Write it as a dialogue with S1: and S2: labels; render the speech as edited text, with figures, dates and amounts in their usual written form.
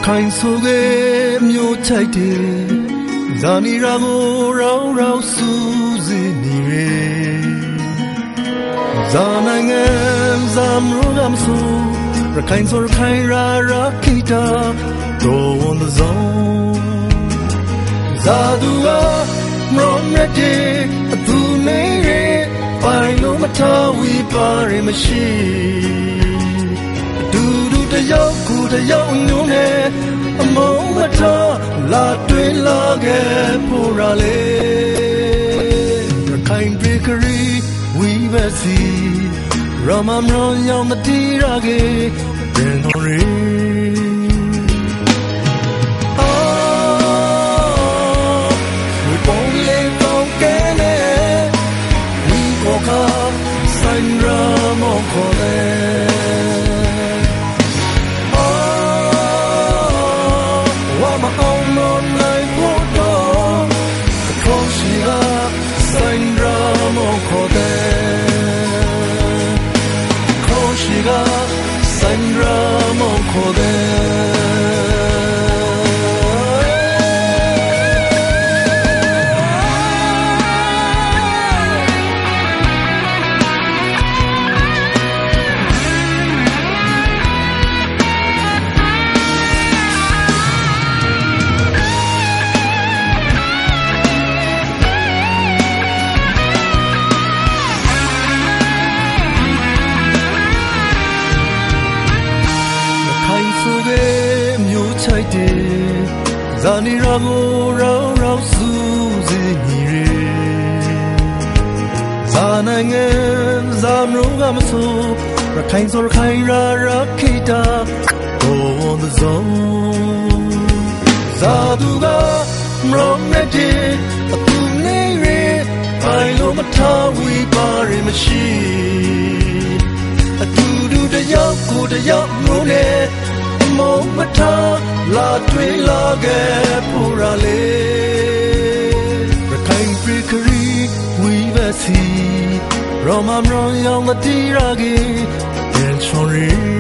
S1: ခိုင်ဆိုကေမျိုးချိုက်တယ်ဇာနီရာကိုရောင်းရောင်းစူးစီးနေရဇာနိုင်ငံဇာမလို့ကမဆိုရခိုင်ဆိုရခိုင်ရာရာခိတာတော့ဝန်the zone ဇာသူကမရောမြတ်တဲ့အသူနေရပိုင်လို့မထားဝီပါရမရှိတယောက်ကိုတယောက်ညုံနေအမုန်းမထားလာတွေ့လာခဲ့ဖို့ရလေရခိုင်ဘေကရီဝီဘစီရမမရောရောင်မတီးရခဲ့ပြန်တော်ရီဝီပုံလေးပေါင်းကဲနေဝီကိုခါဆိုင်ရမောခေါ်လေဇာနီရာကိုရောင်းရောင်းစူးစီးနေရဇာနိုင်ငံဇာမလို့ကမဆိုရခိုင်ဆိုရခိုင်ရာရာခိတာတော့ဝန်the zone ဇာသူကမရောမြတ်တဲ့အသူနေရပိုင်လို့မထားဝီပါရမရှိအတူတူတယောက်ကိုတယောက်မို့နေမုန်းမထားလာတွေ့လာခဲ့ဖို့ရလေရခိုင်ပြေခရီဝီဘစီရမမရောင်မတီးရခဲ့ပြန်ချော်ရီ